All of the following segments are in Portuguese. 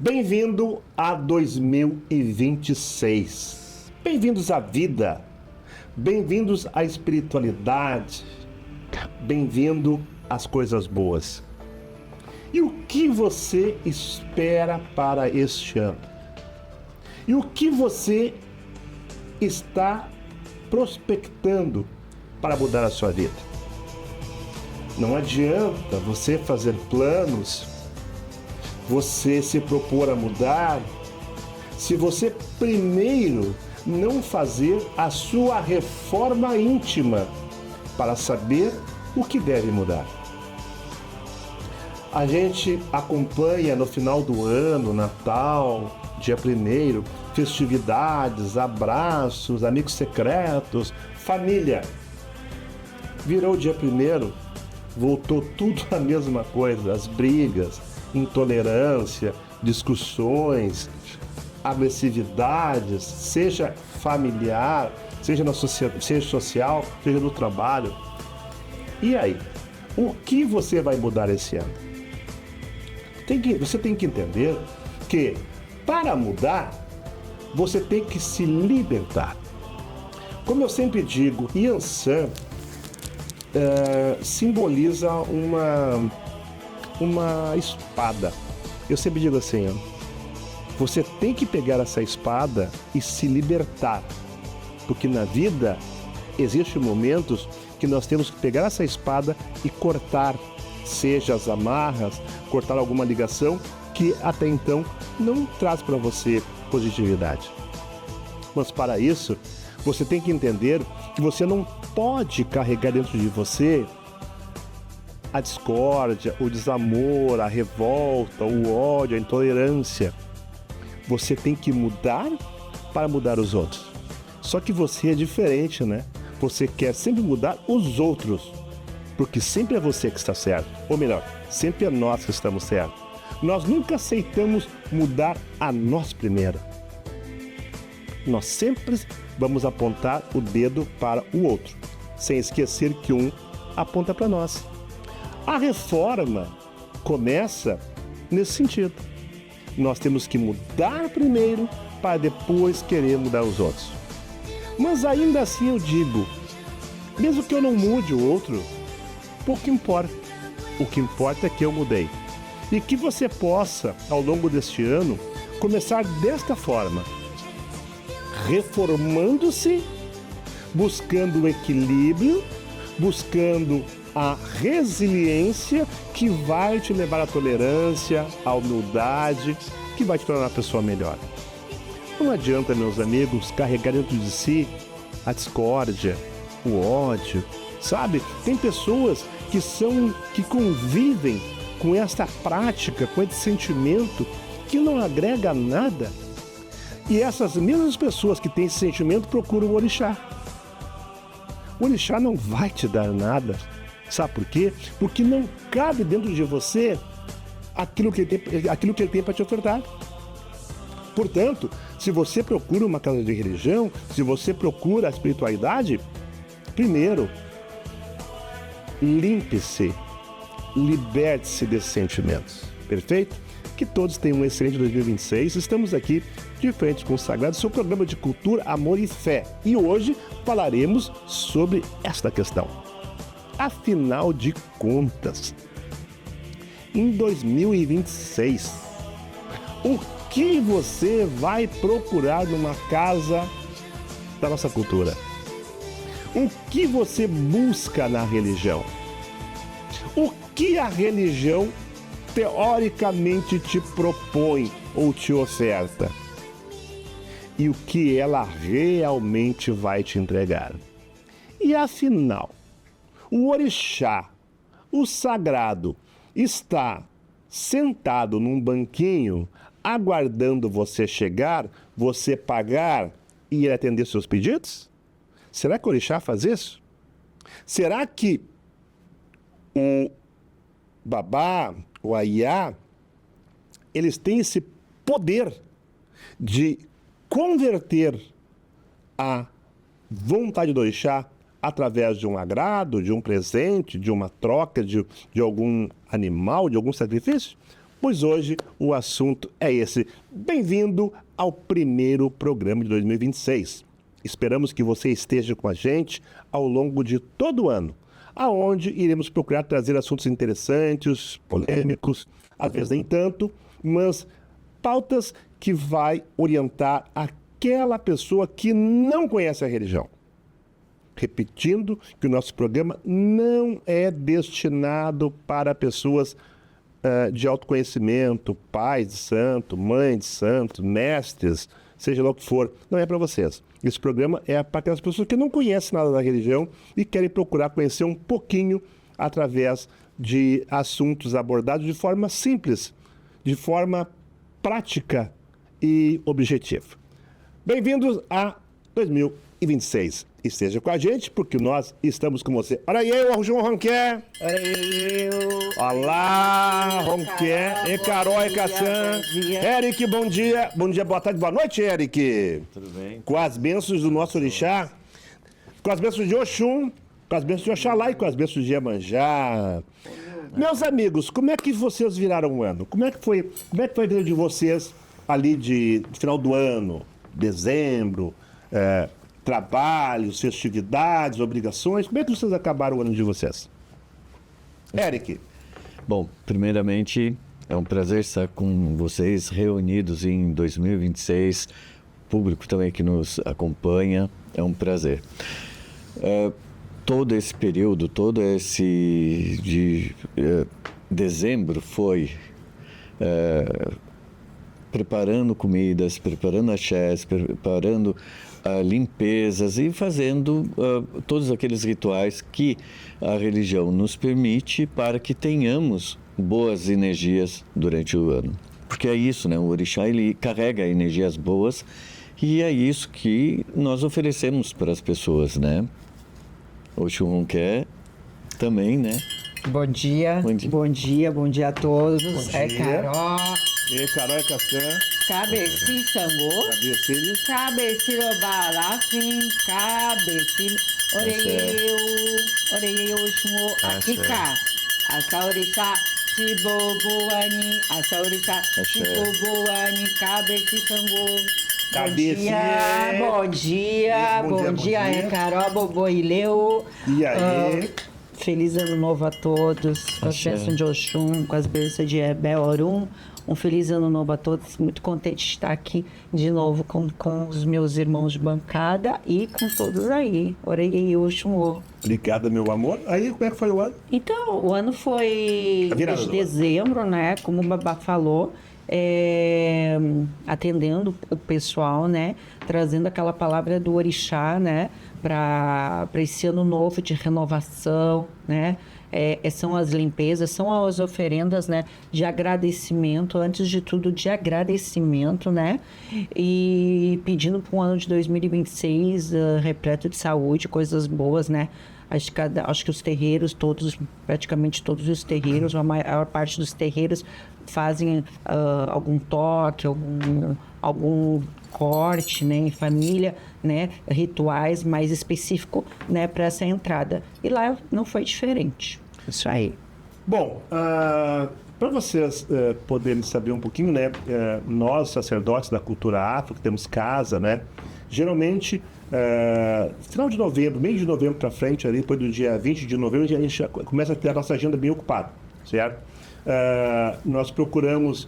Bem-vindo a 2026. Bem-vindos à vida. Bem-vindos à espiritualidade. Bem-vindo às coisas boas. E o que você espera para este ano? E o que você está prospectando para mudar a sua vida? Não adianta você fazer planos, você se propor a mudar, se você primeiro não fazer a sua reforma íntima para saber o que deve mudar. A gente acompanha no final do ano, Natal, dia 1º, festividades, abraços, amigos secretos, família. Virou dia 1º, voltou tudo a mesma coisa, as brigas, intolerância, discussões, agressividades, seja familiar, seja seja social, seja no trabalho. E aí, o que você vai mudar esse ano? Você tem que entender que para mudar, você tem que se libertar. Como eu sempre digo, Yansan simboliza uma espada. Eu sempre digo assim, você tem que pegar essa espada e se libertar, porque na vida existem momentos que nós temos que pegar essa espada e cortar, seja as amarras, cortar alguma ligação que até então não traz para você positividade. Mas para isso, você tem que entender que você não pode carregar dentro de você a discórdia, o desamor, a revolta, o ódio, a intolerância. Você tem que mudar para mudar os outros. Só que você é diferente, né? Você quer sempre mudar os outros, porque sempre é você que está certo. Ou melhor, sempre é nós que estamos certos. Nós nunca aceitamos mudar a nós primeiro. Nós sempre vamos apontar o dedo para o outro, sem esquecer que um aponta para nós. A reforma começa nesse sentido. Nós temos que mudar primeiro para depois querer mudar os outros. Mas ainda assim eu digo, mesmo que eu não mude o outro, pouco importa. O que importa é que eu mudei. E que você possa, ao longo deste ano, começar desta forma, reformando-se, buscando o equilíbrio, buscando a resiliência que vai te levar à tolerância, à humildade, que vai te tornar uma pessoa melhor. Não adianta, meus amigos, carregar dentro de si a discórdia, o ódio, sabe? Tem pessoas que convivem com esta prática, com esse sentimento que não agrega nada. E essas mesmas pessoas que têm esse sentimento procuram o orixá. O orixá não vai te dar nada. Sabe por quê? Porque não cabe dentro de você aquilo que ele tem para te ofertar. Portanto, se você procura uma casa de religião, se você procura a espiritualidade, primeiro, limpe-se, liberte-se desses sentimentos. Perfeito? Que todos tenham um excelente 2026. Estamos aqui de frente com o Sagrado, seu programa de cultura, amor e fé. E hoje falaremos sobre esta questão. Afinal de contas, em 2026, o que você vai procurar numa casa da nossa cultura? O que você busca na religião? O que a religião teoricamente te propõe ou te oferta? E o que ela realmente vai te entregar? E afinal, o orixá, o sagrado, está sentado num banquinho, aguardando você chegar, você pagar e ele atender seus pedidos? Será que o orixá faz isso? Será que o babá, o aiá, eles têm esse poder de converter a vontade do orixá através de um agrado, de um presente, de uma troca de algum animal, de algum sacrifício? pois hoje o assunto é esse. Bem-vindo ao primeiro programa de 2026. Esperamos que você esteja com a gente ao longo de todo o ano, aonde iremos procurar trazer assuntos interessantes, polêmicos, às vezes nem tanto, mas pautas que vai orientar aquela pessoa que não conhece a religião. Repetindo que o nosso programa não é destinado para pessoas de autoconhecimento, pais de santo, mãe de santo, mestres, seja lá o que for. Não é para vocês. Esse programa é para aquelas pessoas que não conhecem nada da religião e querem procurar conhecer um pouquinho através de assuntos abordados de forma simples, de forma prática e objetiva. Bem-vindos a 2026. Esteja com a gente, porque nós estamos com você. Olha aí, o João Ronquer. Olha eu. Olá, Ronquer. E Carol, e Cassan. Eric, bom dia. Bom dia, boa tarde, boa noite, Eric. Tudo bem? Com as bênçãos do nosso orixá, com as bênçãos de Oxum, com as bênçãos de Oxalá e com as bênçãos de Iemanjá. Meus amigos, como é que vocês viraram o ano? Como é que foi a vida de vocês ali de final do ano, dezembro, trabalhos, festividades, obrigações? Como é que vocês acabaram o ano de vocês? Eric. Bom, primeiramente, é um prazer estar com vocês reunidos em 2026. O público também que nos acompanha, é um prazer. Todo esse período, todo esse de dezembro foi preparando comidas, preparando axés, preparando limpezas e fazendo todos aqueles rituais que a religião nos permite para que tenhamos boas energias durante o ano. Porque é isso, né? O orixá, ele carrega energias boas e é isso que nós oferecemos para as pessoas, né? O Ronquer também, né? Bom dia. Bom dia a todos. Bom dia. É Carol. E Carol e Cassan. Cabeci Sangô. Cabecilhos. Cabeci Robalafim. Cabeci. Orei eu Xungô. Aqui cá. Asa orixá. Siboboani. Asa orixá. Siboboani. Cabeci Sangô. Bom dia, é Carol Boboileu. E aí? Feliz ano novo a todos, com as bênçãos de Oxum, com as bênçãos de Ebel Orum. Um feliz ano novo a todos, muito contente de estar aqui de novo com os meus irmãos de bancada e com todos aí. Orei Oxum. Obrigada, meu amor. Aí, como é que foi o ano? Então, o ano foi de dezembro, né? Como o Babá falou. Atendendo o pessoal, né, trazendo aquela palavra do orixá, né, para esse ano novo de renovação, né, são as limpezas, são as oferendas, né, de agradecimento, antes de tudo de agradecimento, né, e pedindo para um ano de 2026 repleto de saúde, coisas boas, né. Acho que os terreiros, praticamente todos os terreiros, a maior parte dos terreiros fazem algum toque, algum corte, né, em família, né, rituais mais específicos, né, para essa entrada. E lá não foi diferente. Isso aí. Bom, para vocês poderem saber um pouquinho, né, nós, sacerdotes da cultura afro, que temos casa, né, geralmente, final de novembro, meio de novembro para frente, ali, depois do dia 20 de novembro, a gente já começa a ter a nossa agenda bem ocupada, certo? Nós procuramos,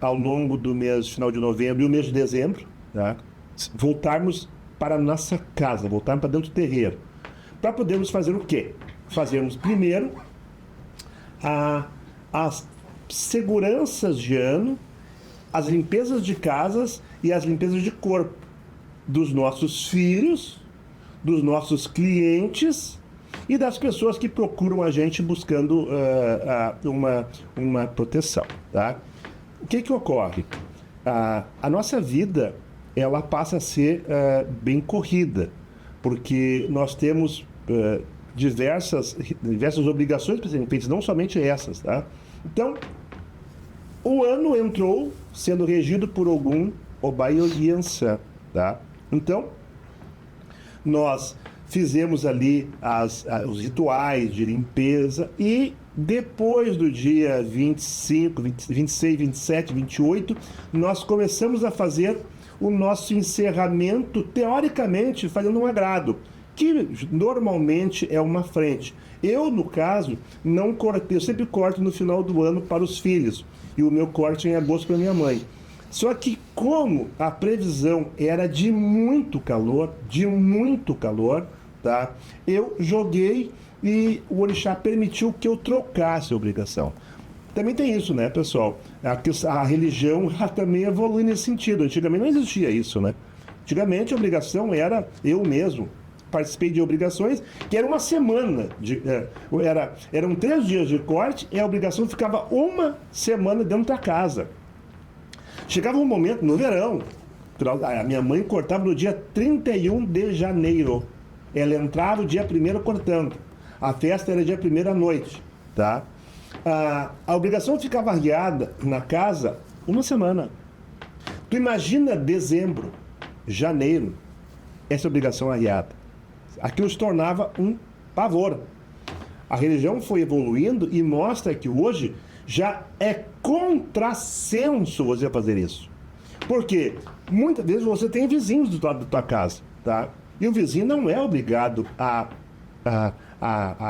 ao longo do mês, final de novembro e o mês de dezembro, tá, voltarmos para a nossa casa, voltarmos para dentro do terreiro, para podermos fazer o quê? Fazermos primeiro as seguranças de ano, as limpezas de casas e as limpezas de corpo dos nossos filhos, dos nossos clientes e das pessoas que procuram a gente buscando uma proteção, tá? O que ocorre? A nossa vida, ela passa a ser bem corrida, porque nós temos diversas obrigações presentes, não somente essas, tá? Então, o ano entrou sendo regido por Ogum, Oba e Ogiansã, tá? Então, nós fizemos ali os rituais de limpeza e depois do dia 25, 26, 27, 28, nós começamos a fazer o nosso encerramento, teoricamente, fazendo um agrado, que normalmente é uma frente. Eu, no caso, não cortei, eu sempre corto no final do ano para os filhos, e o meu corte em agosto para minha mãe. Só que como a previsão era de muito calor, tá? Eu joguei e o orixá permitiu que eu trocasse a obrigação. Também tem isso, né, pessoal? A religião também evolui nesse sentido. Antigamente não existia isso, né? Antigamente a obrigação era eu mesmo. Participei de obrigações que era uma semana. Eram 3 dias de corte e a obrigação ficava uma semana dentro da casa. Chegava um momento, no verão, a minha mãe cortava no dia 31 de janeiro. Ela entrava o dia 1º cortando. A festa era dia 1º à noite, tá? A obrigação ficava arriada na casa uma semana. Tu imagina dezembro, janeiro, essa obrigação arriada. Aquilo se tornava um pavor. A religião foi evoluindo e mostra que hoje já é contrassenso você fazer isso. Porque muitas vezes você tem vizinhos do lado da tua casa, tá? E o vizinho não é obrigado a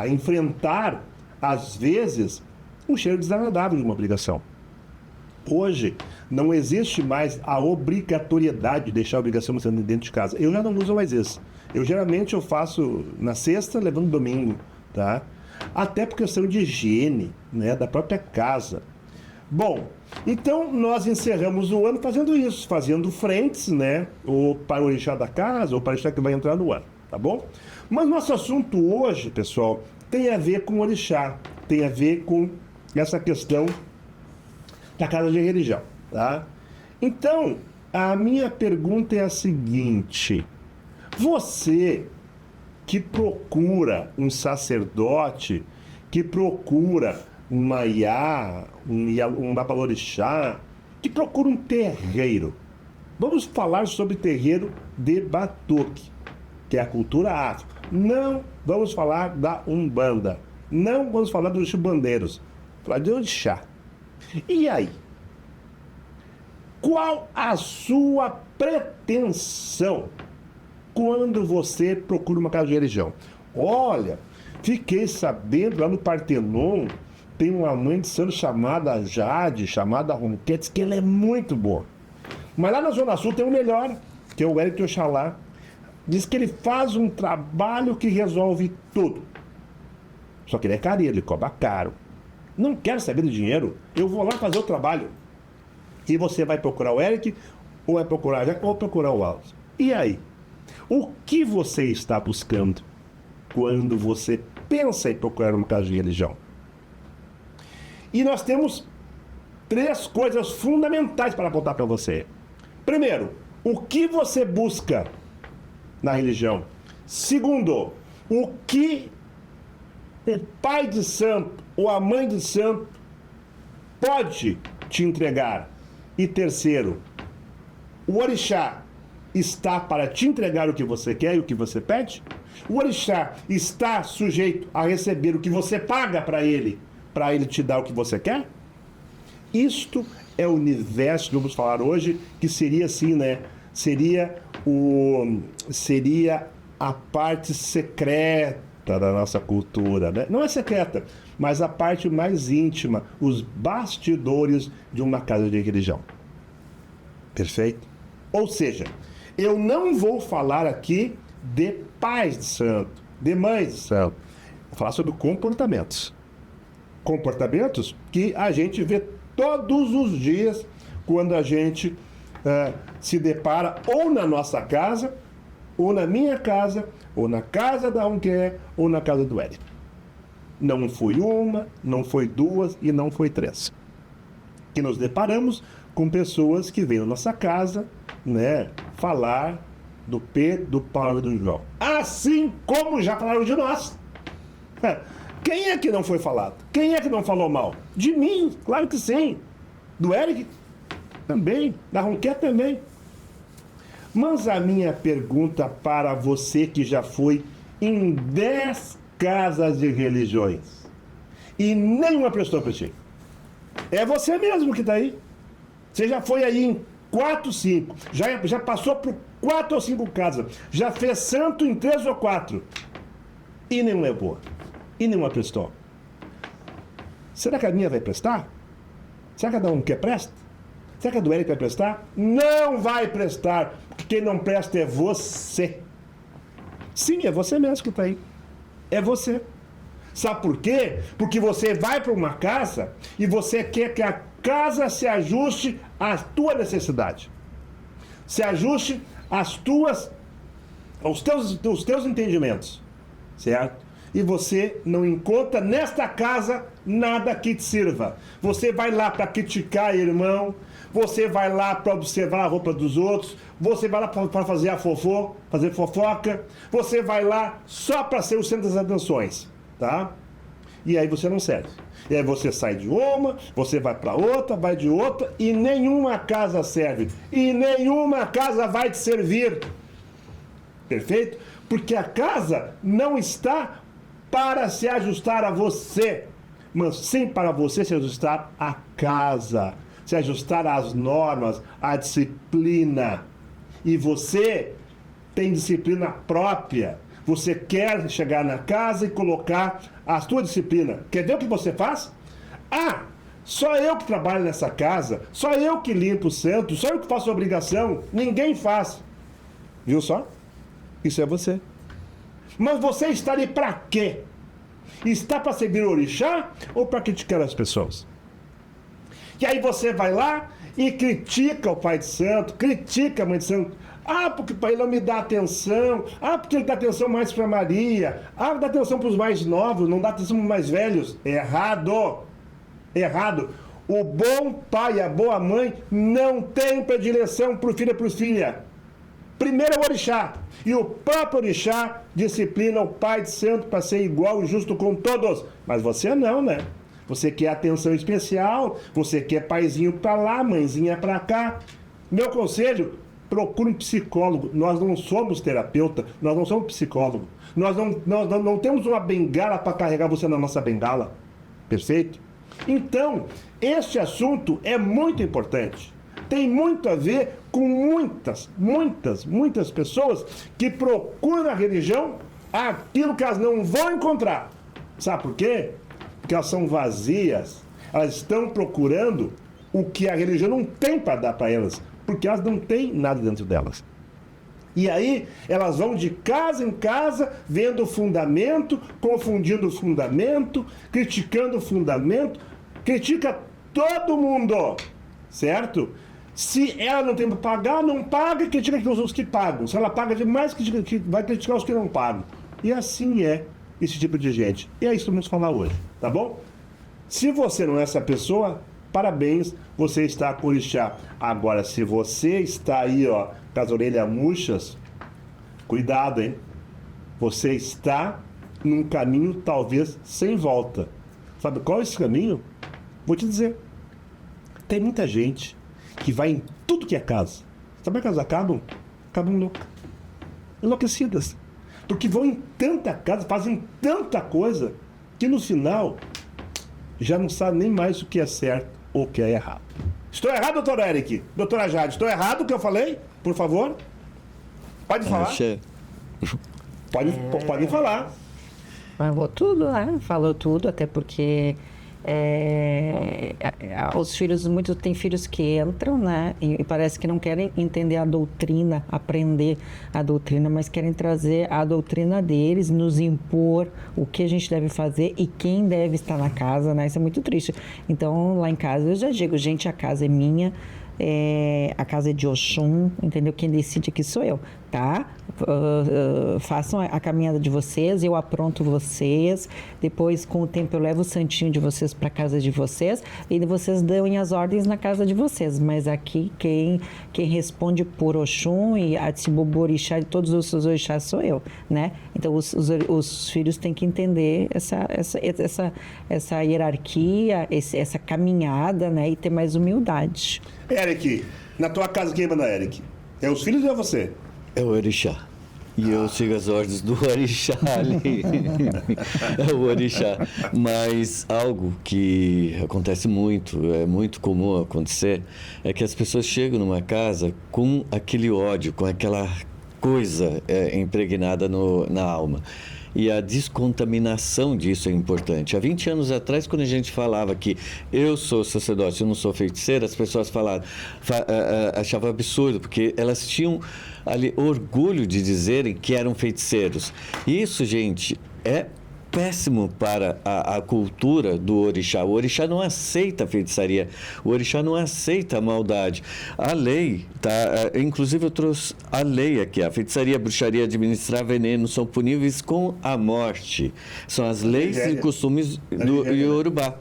enfrentar, às vezes, um cheiro desagradável de uma obrigação. Hoje, não existe mais a obrigatoriedade de deixar a obrigação dentro de casa. Eu já não uso mais isso. Geralmente eu faço na sexta, levando domingo, tá? Até por questão de higiene, né, da própria casa. Bom, então nós encerramos o ano fazendo isso, fazendo frentes, né, ou para o orixá da casa, ou para o orixá que vai entrar no ano, tá bom? Mas nosso assunto hoje, pessoal, tem a ver com o orixá, tem a ver com essa questão da casa de religião, tá? Então, a minha pergunta é a seguinte: você que procura um sacerdote, que procura um maiá, um babalorixá, que procura um terreiro. Vamos falar sobre terreiro de batuque, que é a cultura afro. Não vamos falar da Umbanda. Não vamos falar dos chubandeiros. Vamos falar de orixá. E aí? Qual a sua pretensão quando você procura uma casa de religião? Olha, fiquei sabendo lá no Partenon tem uma mãe de santo chamada Jade, chamada Ronquetes, que ela é muito boa. Mas lá na Zona Sul tem o melhor, que é o Eric Oxalá. Diz que ele faz um trabalho que resolve tudo. Só que ele é careiro, ele cobra caro. Não quero saber do dinheiro, eu vou lá fazer o trabalho. E você vai procurar o Eric, ou vai procurar a Jade, ou procurar o Alves. E aí? O que você está buscando quando você pensa em procurar uma casa de religião? E nós temos 3 coisas fundamentais para apontar para você. Primeiro, o que você busca na religião? Segundo, o que o pai de santo ou a mãe de santo pode te entregar? E terceiro, o orixá está para te entregar o que você quer e o que você pede? O orixá está sujeito a receber o que você paga para ele te dar o que você quer? Isto é o universo que vamos falar hoje, que seria assim, né? Seria a parte secreta da nossa cultura, né? Não é secreta, mas a parte mais íntima, os bastidores de uma casa de religião. Perfeito? Ou seja, eu não vou falar aqui de pais de santo, de mães de santo. Vou falar sobre comportamentos. Comportamentos que a gente vê todos os dias quando a gente se depara ou na nossa casa, ou na minha casa, ou na casa da Unquer, ou na casa do Eric. Não foi uma, não foi 2 e não foi 3. Que nos deparamos com pessoas que vêm na nossa casa, né, falar do Pedro, do Paulo e do João. Assim como já falaram de nós. Quem é que não foi falado? Quem é que não falou mal? De mim, claro que sim. Do Eric também, da Ronquer também. Mas a minha pergunta para você que já foi em 10 casas de religiões e nenhuma prestou para ti. É você mesmo que está aí. Você já foi aí em 4, 5, já passou por 4 ou 5 casas, já fez santo em 3 ou 4 e nenhuma é boa, e nenhuma prestou. Será que a minha vai prestar? Será que a da um quer presta? Será que a do Eric vai prestar? Não vai prestar, porque quem não presta é você. Sim, é você mesmo que está aí. É você. Sabe por quê? Porque você vai para uma casa e você quer que a casa se ajuste à tua necessidade. Se ajuste aos teus entendimentos. Certo? E você não encontra nesta casa nada que te sirva. Você vai lá para criticar irmão, você vai lá para observar a roupa dos outros, você vai lá para fazer fazer fofoca, você vai lá só para ser o centro das atenções, tá? E aí você não serve. E aí você sai de uma, você vai para outra, vai de outra, e nenhuma casa serve. E nenhuma casa vai te servir. Perfeito? Porque a casa não está para se ajustar a você, mas sim para você se ajustar à casa, se ajustar às normas, à disciplina. E você tem disciplina própria. Você quer chegar na casa e colocar a sua disciplina. Quer ver o que você faz? Ah, só eu que trabalho nessa casa, só eu que limpo o santo, só eu que faço a obrigação, ninguém faz. Viu só? Isso é você. Mas você está ali para quê? Está para seguir o orixá ou para criticar as pessoas? E aí você vai lá e critica o pai de santo, critica a mãe de santo. Ah, porque ele não me dá atenção. Ah, porque ele dá atenção mais para Maria. Ah, dá atenção para os mais novos, não dá atenção para os mais velhos. Errado. Errado. O bom pai e a boa mãe não tem predileção para o filho e para a filha. Primeiro é o orixá. E o próprio orixá disciplina o pai de santo para ser igual e justo com todos. Mas você não, né? Você quer atenção especial, você quer paizinho para lá, mãezinha para cá. Meu conselho, procure um psicólogo. Nós não somos terapeuta, nós não somos psicólogo. Nós não temos uma bengala para carregar você na nossa bengala. Perfeito? Então, este assunto é muito importante. Tem muito a ver com muitas pessoas que procuram na religião aquilo que elas não vão encontrar. Sabe por quê? Porque elas são vazias. Elas estão procurando o que a religião não tem para dar para elas, porque elas não têm nada dentro delas. E aí elas vão de casa em casa, vendo o fundamento, confundindo o fundamento, criticando o fundamento, critica todo mundo, certo? Se ela não tem para pagar, não paga e critica os que pagam. Se ela paga demais, vai criticar os que não pagam. E assim é esse tipo de gente. E é isso que vamos falar hoje, tá bom? Se você não é essa pessoa, parabéns, você está com o orixá. Agora, se você está aí, ó, com as orelhas murchas, cuidado, hein? Você está num caminho talvez sem volta. Sabe qual é esse caminho? Vou te dizer. Tem muita gente que vai em tudo que é casa. Sabe como é que elas acabam? Acabam loucas. Enlouquecidas. Porque vão em tanta casa, fazem tanta coisa, que no final já não sabe nem mais o que é certo ou o que é errado. Estou errado, doutor Eric? Doutora Jade, estou errado o que eu falei? Por favor? Pode falar. Pode falar. Falou tudo, né? Falou tudo, até porque os filhos, tem filhos que entram, né? E parece que não querem entender a doutrina, aprender a doutrina, mas querem trazer a doutrina deles, nos impor o que a gente deve fazer e quem deve estar na casa, né? Isso é muito triste. Então, lá em casa, eu já digo, gente, a casa é minha, a casa é de Oxum, entendeu? Quem decide aqui sou eu, tá? Façam a caminhada de vocês, eu apronto vocês, depois com o tempo eu levo o santinho de vocês para casa de vocês e vocês dão as ordens na casa de vocês, mas aqui quem responde por Oxum e Atsibubu Orixá e todos os seus orixás sou eu, né? Então os filhos têm que entender essa hierarquia, essa caminhada, né? E ter mais humildade. Eric, na tua casa quem manda, Eric? É os filhos ou é você? É o orixá. E eu sigo as ordens do orixá ali. É o orixá. Mas algo que acontece muito, é muito comum acontecer, é que as pessoas chegam numa casa com aquele ódio, com aquela coisa impregnada na alma. E a descontaminação disso é importante. Há 20 anos atrás, quando a gente falava que eu sou sacerdote, eu não sou feiticeira, as pessoas achavam absurdo, porque elas tinham ali orgulho de dizerem que eram feiticeiros. Isso, gente, é péssimo para a cultura do orixá. O orixá não aceita a feitiçaria, o orixá não aceita a maldade. A lei, inclusive eu trouxe a lei aqui, a feitiçaria, a bruxaria, administrar veneno são puníveis com a morte. São as leis e costumes do Yorubá.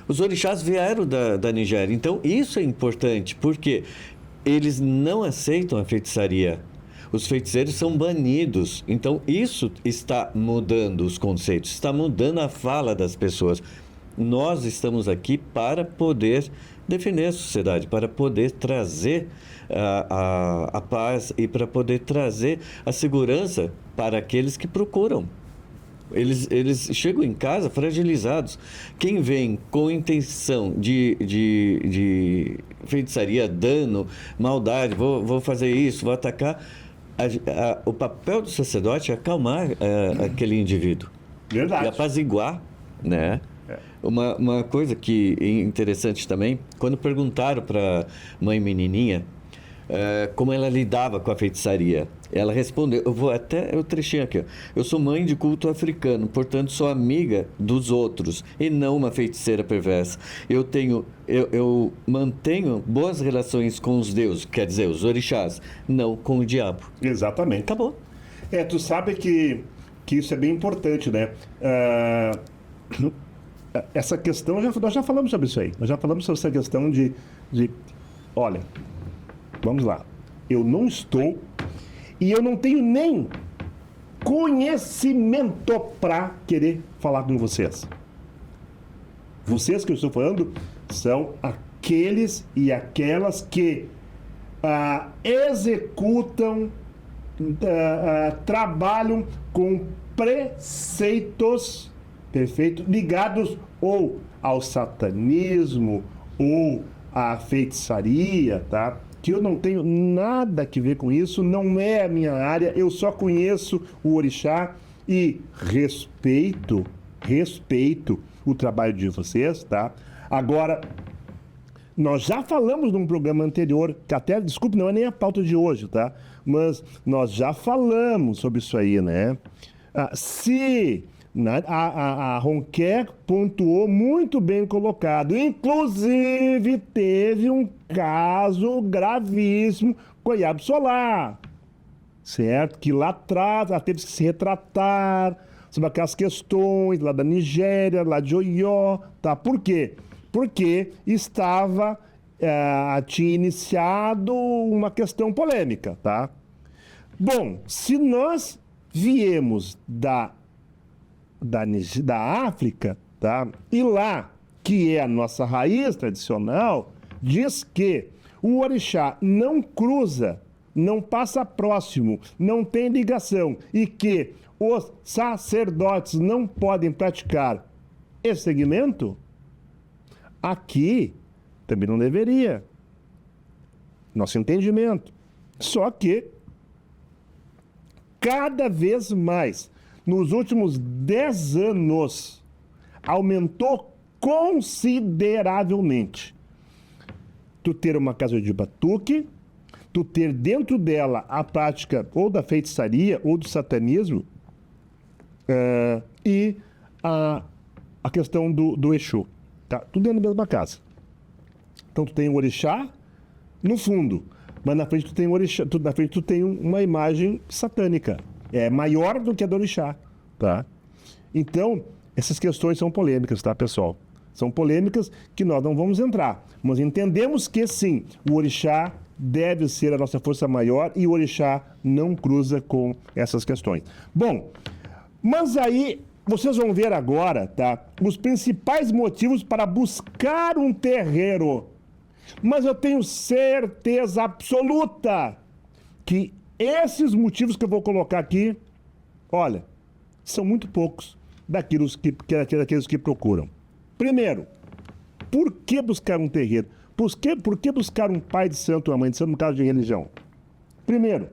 Os orixás vieram da Nigéria, então isso é importante, porque eles não aceitam a feitiçaria. Os feiticeiros são banidos. Então, isso está mudando os conceitos, está mudando a fala das pessoas. Nós estamos aqui para poder defender a sociedade, para poder trazer a paz e para poder trazer a segurança para aqueles que procuram. Eles chegam em casa fragilizados. Quem vem com intenção de feitiçaria, dano, maldade, vou fazer isso, vou atacar... o papel do sacerdote é acalmar aquele indivíduo. Verdade. E apaziguar, né? Uma coisa que é interessante também, quando perguntaram para mãe menininha como ela lidava com a feitiçaria, ela respondeu, eu vou até o trechinho aqui, ó. Eu sou mãe de culto africano, portanto sou amiga dos outros e não uma feiticeira perversa. Eu mantenho boas relações com os deuses, quer dizer, os orixás, não com o diabo. Exatamente. Acabou. Tu sabe que isso é bem importante, né? Essa questão, nós já falamos sobre isso aí. Nós já falamos sobre essa questão de olha, vamos lá. Eu não estou e eu não tenho nem conhecimento para querer falar com vocês. Vocês que eu estou falando são aqueles e aquelas que executam, trabalham com preceitos, perfeito, ligados ou ao satanismo ou à feitiçaria, tá? Que eu não tenho nada a ver com isso, não é a minha área, eu só conheço o orixá e respeito o trabalho de vocês, tá? Agora, nós já falamos num programa anterior, que até, desculpe, não é nem a pauta de hoje, tá? Mas nós já falamos sobre isso aí, né? A Ronquer pontuou muito bem colocado. Inclusive, teve um caso gravíssimo com a Yab Solar, certo? Que lá atrás ela teve que se retratar sobre aquelas questões lá da Nigéria, lá de Oió, tá? Por quê? Porque tinha iniciado uma questão polêmica, tá? Bom, se nós viemos da África, tá? E lá, que é a nossa raiz tradicional, diz que o orixá não cruza, não passa próximo, não tem ligação e que os sacerdotes não podem praticar esse segmento, aqui também não deveria. Nosso entendimento. Só que, cada vez mais, nos últimos 10 anos, aumentou consideravelmente. Tu ter uma casa de batuque, tu ter dentro dela a prática ou da feitiçaria ou do satanismo e a questão do Exu. Tá? Tudo dentro da mesma casa. Então tu tem o orixá no fundo, mas na frente tu tem orixá, na frente tu tem uma imagem satânica. É maior do que a do orixá, tá? Então, essas questões são polêmicas, tá, pessoal? São polêmicas que nós não vamos entrar. Mas entendemos que, sim, o orixá deve ser a nossa força maior e o orixá não cruza com essas questões. Bom, mas aí vocês vão ver agora, tá? Os principais motivos para buscar um terreiro. Mas eu tenho certeza absoluta que Esses motivos que eu vou colocar aqui, olha, são muito poucos daqueles que procuram. Primeiro, por que buscar um terreiro? Por que buscar um pai de santo ou uma mãe de santo no caso de religião? Primeiro,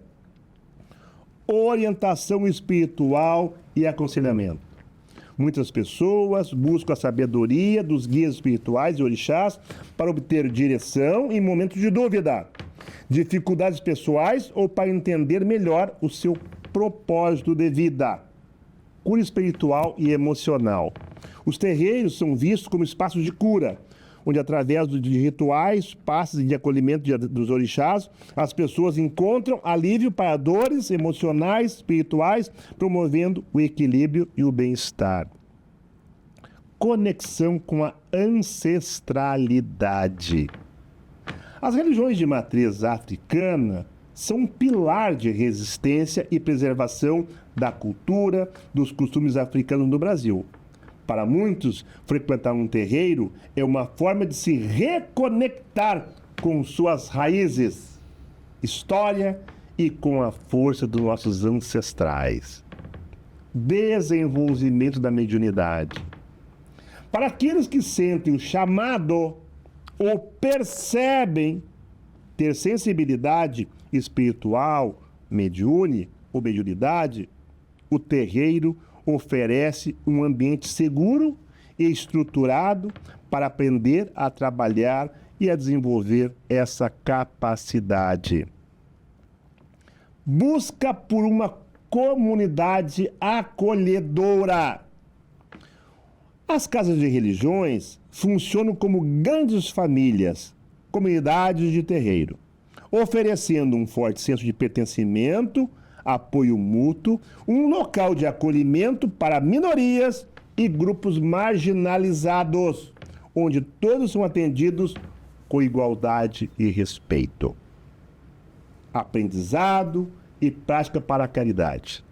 orientação espiritual e aconselhamento. Muitas pessoas buscam a sabedoria dos guias espirituais e orixás para obter direção em momentos de dúvida, dificuldades pessoais ou para entender melhor o seu propósito de vida. Cura espiritual e emocional. Os terreiros são vistos como espaços de cura, onde através de rituais, passes e de acolhimento dos orixás, as pessoas encontram alívio para dores emocionais, espirituais, promovendo o equilíbrio e o bem-estar. Conexão com a ancestralidade. As religiões de matriz africana são um pilar de resistência e preservação da cultura, dos costumes africanos no Brasil. Para muitos, frequentar um terreiro é uma forma de se reconectar com suas raízes, história e com a força dos nossos ancestrais. Desenvolvimento da mediunidade. Para aqueles que sentem o chamado ou percebem ter sensibilidade espiritual, mediúnica ou mediunidade, o terreiro oferece um ambiente seguro e estruturado para aprender a trabalhar e a desenvolver essa capacidade. Busca por uma comunidade acolhedora. As casas de religiões funcionam como grandes famílias, comunidades de terreiro, oferecendo um forte senso de pertencimento, apoio mútuo, um local de acolhimento para minorias e grupos marginalizados, onde todos são atendidos com igualdade e respeito. Aprendizado e prática para a caridade.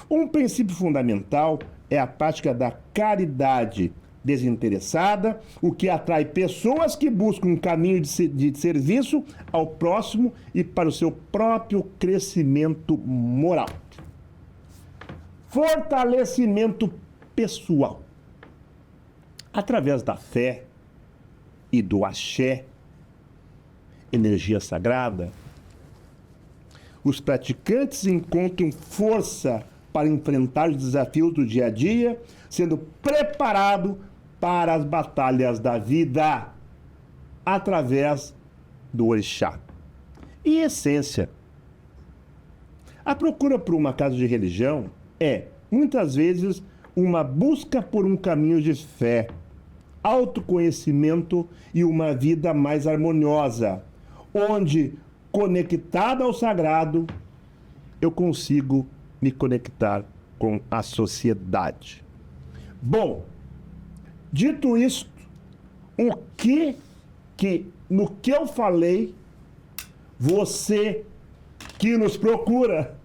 Um princípio fundamental é a prática da caridade desinteressada, o que atrai pessoas que buscam um caminho de serviço ao próximo e para o seu próprio crescimento moral. Fortalecimento pessoal. Através da fé e do axé, energia sagrada, os praticantes encontram força para enfrentar os desafios do dia a dia, sendo preparado para as batalhas da vida através do orixá. Em essência, a procura por uma casa de religião é, muitas vezes, uma busca por um caminho de fé, autoconhecimento e uma vida mais harmoniosa, onde, conectado ao sagrado, eu consigo me conectar com a sociedade. Bom, dito isto, no que eu falei, você que nos procura,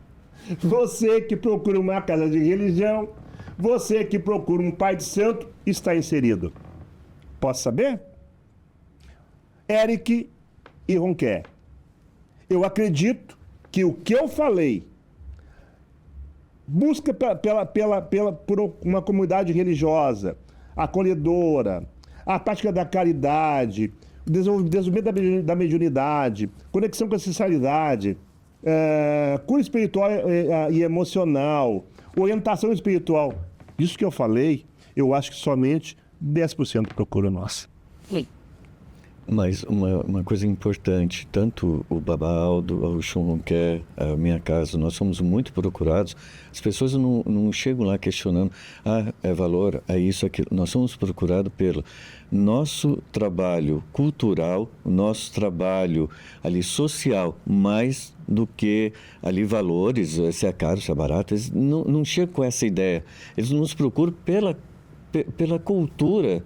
você que procura uma casa de religião, você que procura um pai de santo, está inserido. Posso saber? Eric e Ronquer. Eu acredito que o que eu falei, busca por uma comunidade religiosa, acolhedora, a prática da caridade, o desenvolvimento da mediunidade, conexão com a ancestralidade, cura espiritual e emocional, orientação espiritual. Isso que eu falei, eu acho que somente 10% procura nós. Mas uma coisa importante, tanto o Babaldo, o Xunquer, a minha casa, nós somos muito procurados. As pessoas não chegam lá questionando, é valor, é isso, aquilo. Nós somos procurados pelo nosso trabalho cultural, o nosso trabalho ali social, mais do que ali valores, se é caro, se é barato. Eles não chegam com essa ideia. Eles nos procuram pela cultura,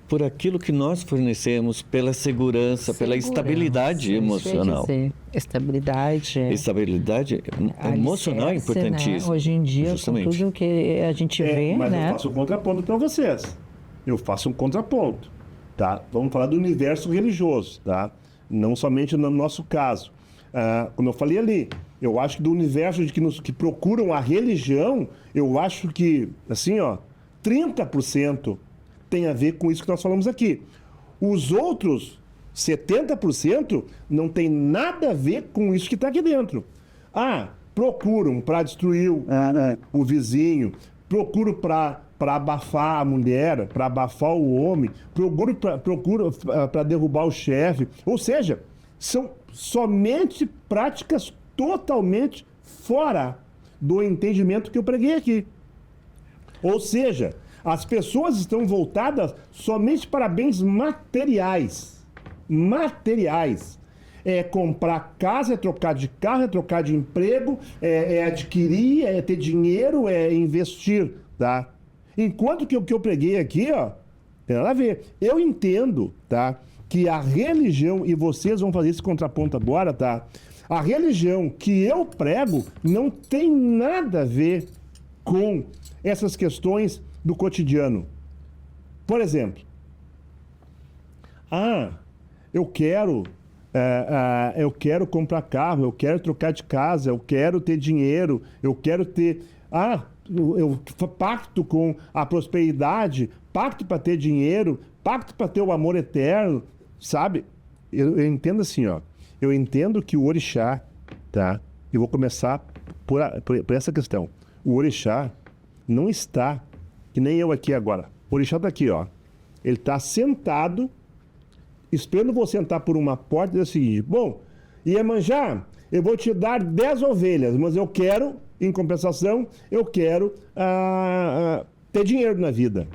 por aquilo que nós fornecemos, pela segurança, pela estabilidade emocional. Estabilidade emocional é importantíssima. Né? Hoje em dia, justamente, com tudo que a gente vê, mas né? eu faço um contraponto para vocês. Eu faço um contraponto, tá? Vamos falar do universo religioso, tá? Não somente no nosso caso. como eu falei ali, eu acho que do universo de que procuram a religião, eu acho que, assim, 30% tem a ver com isso que nós falamos aqui. Os outros 70% não tem nada a ver com isso que está aqui dentro. Procuram para destruir o vizinho, procuram para abafar a mulher, para abafar o homem, procuram para derrubar o chefe. Ou seja, são somente práticas totalmente fora do entendimento que eu preguei aqui. Ou seja, as pessoas estão voltadas somente para bens materiais. Materiais. É comprar casa, é trocar de carro, é trocar de emprego, é adquirir, é ter dinheiro, é investir, tá? Enquanto que o que eu preguei aqui, tem nada a ver. Eu entendo, tá? Que a religião, e vocês vão fazer esse contraponto agora, tá? A religião que eu prego não tem nada a ver com essas questões do cotidiano. Por exemplo, eu quero comprar carro, eu quero trocar de casa, eu quero ter dinheiro, eu quero ter... eu pacto com a prosperidade, pacto para ter dinheiro, pacto para ter o amor eterno, sabe? Eu entendo assim, eu entendo que o orixá, tá? Eu vou começar por essa questão. O orixá não está, que nem eu aqui agora. O orixá está aqui, Ele está sentado, esperando você entrar por uma porta e dizer o seguinte: bom, Iemanjá, eu vou te dar 10 ovelhas, mas eu quero, em compensação, eu quero ter dinheiro na vida.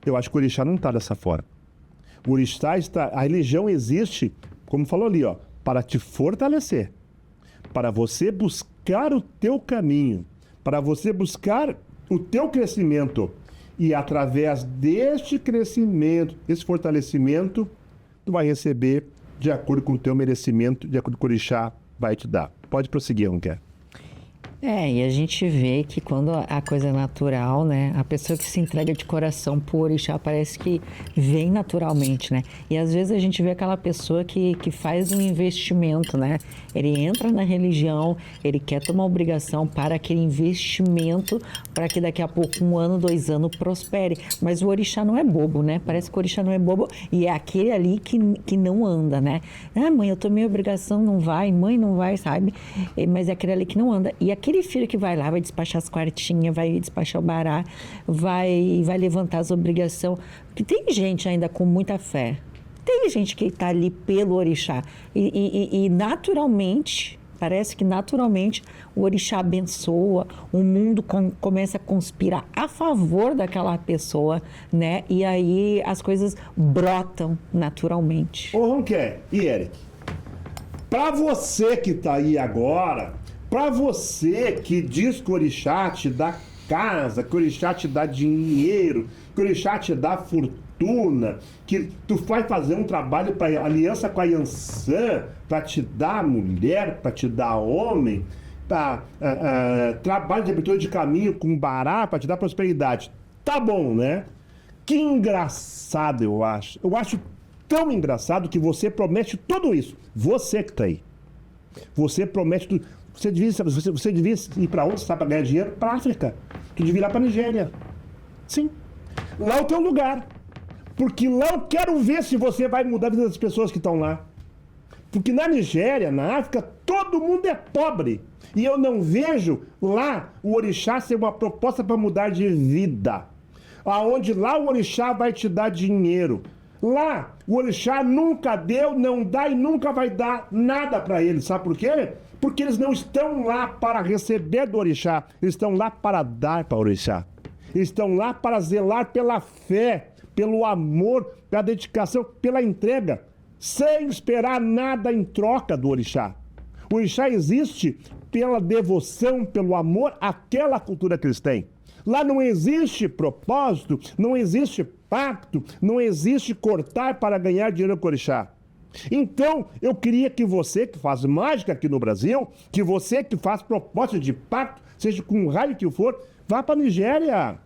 Eu acho que o orixá não está dessa forma. O orixá está... A religião existe, como falou ali, para te fortalecer, para você buscar o teu caminho, para você buscar o teu crescimento. E através deste crescimento, desse fortalecimento, tu vai receber de acordo com o teu merecimento, de acordo com o orixá vai te dar. Pode prosseguir, não quer? E a gente vê que quando a coisa é natural, né? A pessoa que se entrega de coração pro orixá parece que vem naturalmente, né? E às vezes a gente vê aquela pessoa que faz um investimento, né? Ele entra na religião, ele quer tomar obrigação para aquele investimento, para que daqui a pouco, 1 ano, 2 anos, prospere. Mas o orixá não é bobo, né? Parece que o orixá não é bobo e é aquele ali que não anda, né? Mãe, eu tomei obrigação, não vai, mãe, não vai, sabe? Mas é aquele ali que não anda. E aquele filho que vai lá, vai despachar as quartinhas, vai despachar o bará, vai levantar as obrigações. Porque tem gente ainda com muita fé. Tem gente que está ali pelo orixá. E naturalmente, parece que naturalmente o orixá abençoa, o mundo começa a conspirar a favor daquela pessoa, né? E aí as coisas brotam naturalmente. Ô, Ronquer e Eric, para você que está aí agora... Para você que diz que o orixá te dá casa, que o orixá te dá dinheiro, que o orixá te dá fortuna, que tu vai fazer um trabalho para aliança com a Yansan, para te dar mulher, para te dar homem, trabalho de abertura de caminho com bará, para te dar prosperidade. Tá bom, né? Que engraçado, eu acho. Eu acho tão engraçado que você promete tudo isso. Você que tá aí. Você promete tudo. Você devia ir para onde? Para ganhar dinheiro? Para a África. Tu devia ir lá para a Nigéria. Sim. Lá é o teu lugar. Porque lá eu quero ver se você vai mudar a vida das pessoas que estão lá. Porque na Nigéria, na África, todo mundo é pobre. E eu não vejo lá o orixá ser uma proposta para mudar de vida. Aonde lá o orixá vai te dar dinheiro. Lá o orixá nunca deu, não dá e nunca vai dar nada para eles. Sabe por quê? Porque eles não estão lá para receber do orixá, eles estão lá para dar para o orixá. Eles estão lá para zelar pela fé, pelo amor, pela dedicação, pela entrega, sem esperar nada em troca do orixá. O orixá existe pela devoção, pelo amor àquela cultura que eles têm. Lá não existe propósito, não existe pacto, não existe cortar para ganhar dinheiro com o orixá. Então, eu queria que você que faz mágica aqui no Brasil, que você que faz proposta de pacto, seja com o raio que for, vá para a Nigéria,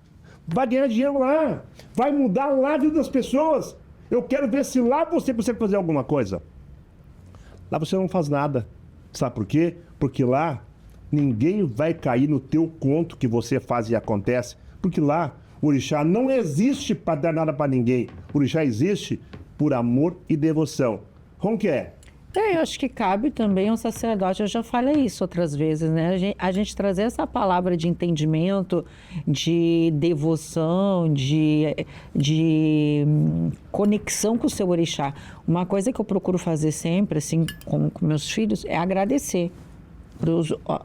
vai ganhar dinheiro lá, vai mudar lá a vida das pessoas. Eu quero ver se lá você consegue fazer alguma coisa. Lá você não faz nada. Sabe por quê? Porque lá ninguém vai cair no teu conto que você faz e acontece. Porque lá o orixá não existe para dar nada para ninguém. O orixá existe por amor e devoção. Ronquer. Eu acho que cabe também ao sacerdote, eu já falei isso outras vezes, né? A gente trazer essa palavra de entendimento, de devoção, de conexão com o seu orixá. Uma coisa que eu procuro fazer sempre, assim, com meus filhos, é agradecer.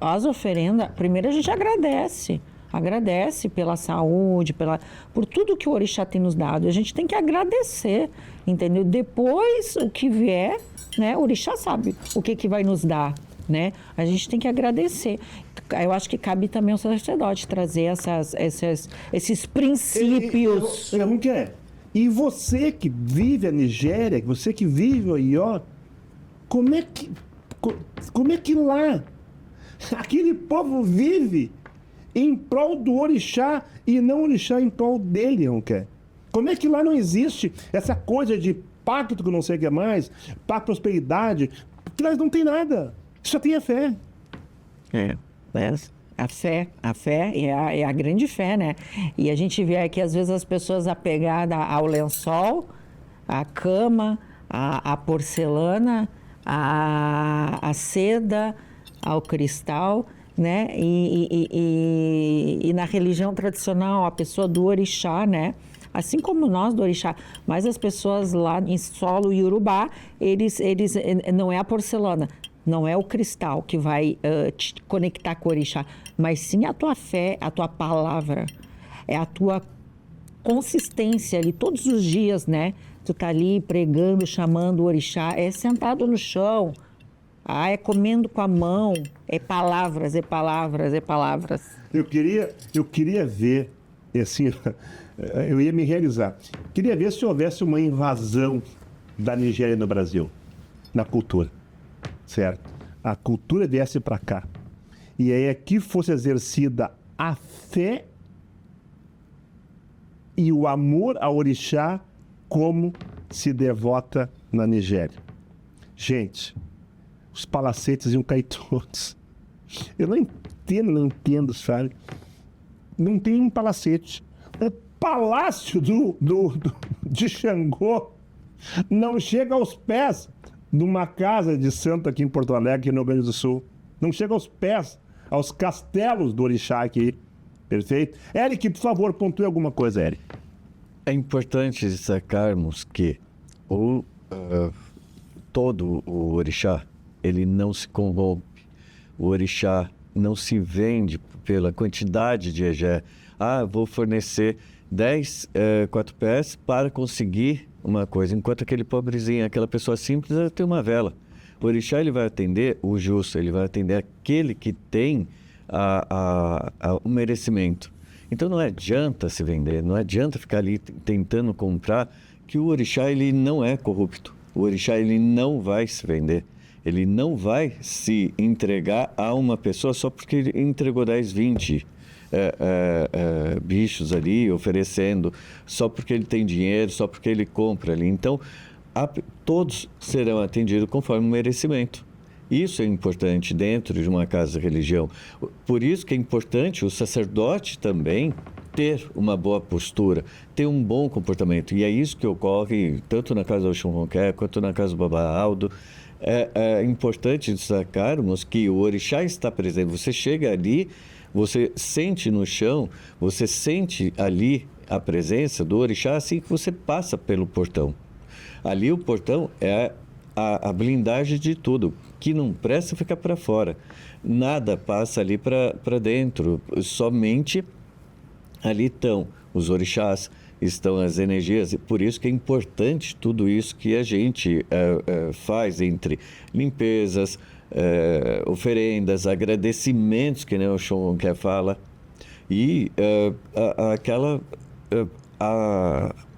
As oferendas, primeiro a gente agradece. Agradece pela saúde, por tudo que o orixá tem nos dado. A gente tem que agradecer, entendeu? Depois, o que vier, né? O orixá sabe o que vai nos dar, né? A gente tem que agradecer. Eu acho que cabe também ao sacerdote trazer esses princípios. E você que vive a Nigéria, você que vive o Ió, como é que lá aquele povo vive em prol do orixá e não o orixá em prol dele, não quer? Como é que lá não existe essa coisa de pacto com não sei o que mais, para prosperidade? Porque lá não tem nada, só tem a fé. A fé é a grande fé, né? E a gente vê aqui, às vezes, as pessoas apegadas ao lençol, à cama, à porcelana, à seda, ao cristal, né? E na religião tradicional, a pessoa do orixá, né? Assim como nós do orixá, mas as pessoas lá em solo iorubá, eles não é a porcelana, não é o cristal que vai te conectar com o orixá, mas sim a tua fé, a tua palavra, é a tua consistência ali todos os dias, né? Tu tá ali pregando, chamando o orixá, é sentado no chão, é comendo com a mão, é palavras, é palavras, é palavras. Eu queria ver, assim, eu ia me realizar. Queria ver se houvesse uma invasão da Nigéria no Brasil, na cultura, certo? A cultura viesse para cá. E aí aqui fosse exercida a fé e o amor ao orixá como se devota na Nigéria. Gente, os palacetes iam cair todos. Eu não entendo, sabe? Não tem um palacete. O palácio de Xangô não chega aos pés de uma casa de santo aqui em Porto Alegre, no Rio Grande do Sul. Não chega aos pés, aos castelos do orixá aqui. Perfeito? Eric, por favor, pontue alguma coisa, Eric. É importante destacarmos que todo o orixá, ele não se corrompe. O orixá não se vende pela quantidade de egé. Vou fornecer 10 quatro-pés para conseguir uma coisa. Enquanto aquele pobrezinho, aquela pessoa simples, ela tem uma vela. O orixá, ele vai atender o justo, ele vai atender aquele que tem o merecimento. Então não adianta se vender, não adianta ficar ali tentando comprar, que o orixá, ele não é corrupto. O orixá, ele não vai se vender. Ele não vai se entregar a uma pessoa só porque ele entregou 10, 20 bichos ali, oferecendo, só porque ele tem dinheiro, só porque ele compra ali. Então, todos serão atendidos conforme o merecimento. Isso é importante dentro de uma casa de religião. Por isso que é importante o sacerdote também ter uma boa postura, ter um bom comportamento. E é isso que ocorre tanto na casa do Oxum Ronquer quanto na casa do Baba Aldo. É importante destacarmos que o orixá está presente. Você chega ali, você sente no chão, você sente ali a presença do orixá assim que você passa pelo portão. Ali o portão é a blindagem de tudo. Que não presta fica para fora. Nada passa ali para dentro. Somente ali estão os orixás, estão as energias. E por isso que é importante tudo isso que a gente faz entre limpezas, oferendas, agradecimentos, que nem o Oxum quer fala. E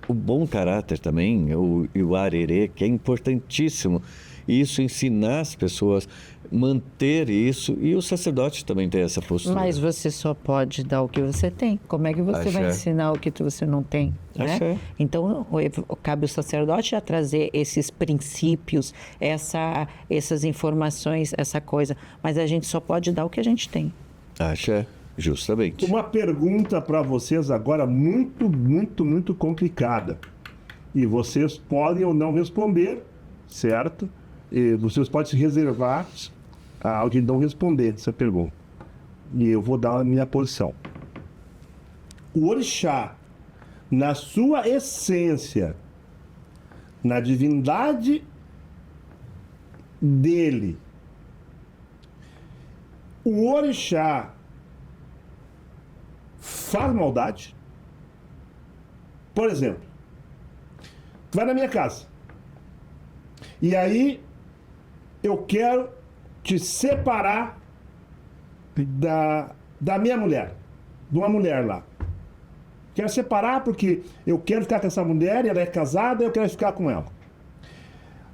o bom caráter também, o arerê, que é importantíssimo. isso, ensinar as pessoas, manter isso, e o sacerdote também tem essa postura. Mas você só pode dar o que você tem. Como é que você vai ensinar o que você não tem? Né? Então, cabe o sacerdote a trazer esses princípios, essas informações, essa coisa. Mas a gente só pode dar o que a gente tem. Axé, justamente. Uma pergunta para vocês agora muito, muito, muito complicada. E vocês podem ou não responder, certo? E vocês podem se reservar ao de não responder essa pergunta. E eu vou dar a minha posição. O orixá, na sua essência, na divindade dele, o orixá faz maldade? Por exemplo, tu vai na minha casa e aí eu quero te separar da minha mulher, de uma mulher lá. Quero separar porque eu quero ficar com essa mulher, ela é casada, eu quero ficar com ela.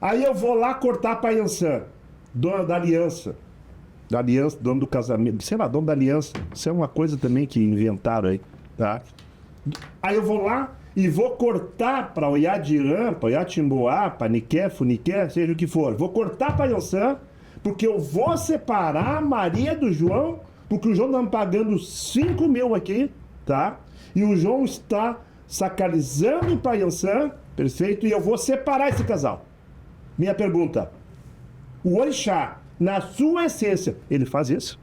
Aí eu vou lá cortar a Paiançã, dona da aliança, dono do casamento, sei lá, dono da aliança. Isso é uma coisa também que inventaram aí, tá? Aí eu vou lá e vou cortar para Oiadirã, para Oiatimboá, para Niqué, Funiqué, seja o que for. Vou cortar a Paiançã, porque eu vou separar a Maria do João, porque o João está me pagando 5 mil aqui, tá? E o João está sacralizando o Paiançã, perfeito? E eu vou separar esse casal. Minha pergunta, o orixá, na sua essência, ele faz isso?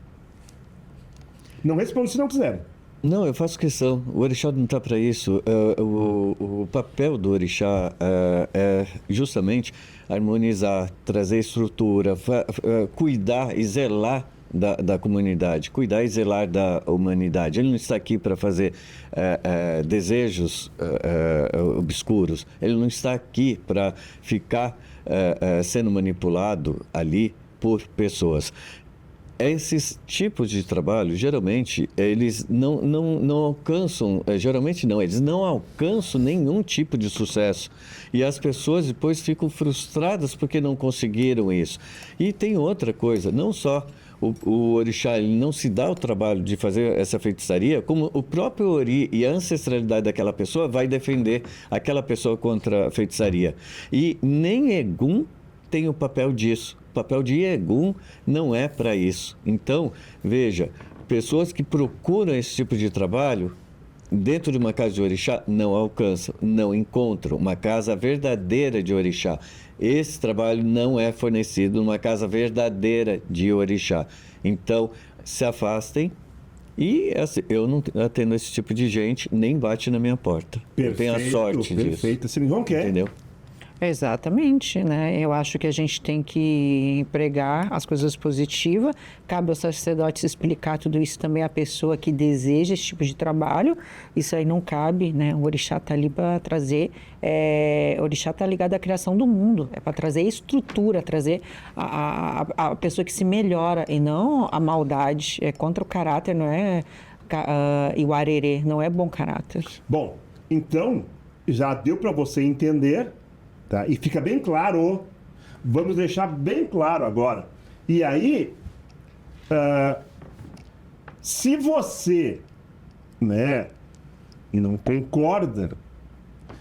Não responde se não quiser. Não, eu faço questão. O orixá não está para isso. O papel do orixá é justamente harmonizar, trazer estrutura, cuidar e zelar da comunidade, cuidar e zelar da humanidade. Ele não está aqui para fazer desejos obscuros. Ele não está aqui para ficar sendo manipulado ali por pessoas. Esses tipos de trabalho, geralmente, eles não alcançam, eles não alcançam nenhum tipo de sucesso. E as pessoas depois ficam frustradas porque não conseguiram isso. E tem outra coisa, não só o orixá, ele não se dá o trabalho de fazer essa feitiçaria, como o próprio ori e a ancestralidade daquela pessoa vai defender aquela pessoa contra a feitiçaria. E nem Egum tem o papel disso. O papel de Egum não é para isso. Então, veja, pessoas que procuram esse tipo de trabalho dentro de uma casa de orixá não alcançam, não encontram uma casa verdadeira de orixá. Esse trabalho não é fornecido numa casa verdadeira de orixá. Então, se afastem. E assim, eu não atendo esse tipo de gente, nem bate na minha porta. Perfeito, eu tenho a sorte disso. Perfeito, assim não quer. Entendeu? Exatamente, né? Eu acho que a gente tem que empregar as coisas positivas. Cabe ao sacerdote explicar tudo isso também à pessoa que deseja esse tipo de trabalho. Isso aí não cabe, né? O orixá está ali para trazer... o orixá está ligado à criação do mundo. É para trazer estrutura, trazer a pessoa que se melhora e não a maldade. É contra o caráter, não é... e o arerê, não é bom caráter. Bom, então, já deu para você entender... Tá? E fica bem claro, vamos deixar bem claro agora. E aí, se você, né, e não concorda,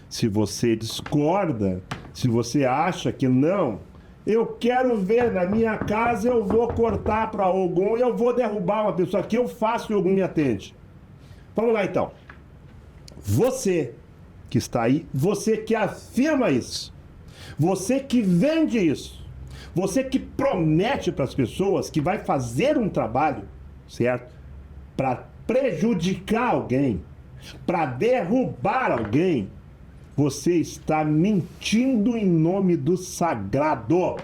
se você discorda, se você acha que não, eu quero ver na minha casa, eu vou cortar para Ogum, eu vou derrubar uma pessoa que eu faço e Ogum me atende. Vamos lá então. Você que está aí, você que afirma isso, você que vende isso, você que promete para as pessoas que vai fazer um trabalho, certo? Para prejudicar alguém, para derrubar alguém, você está mentindo em nome do sagrado.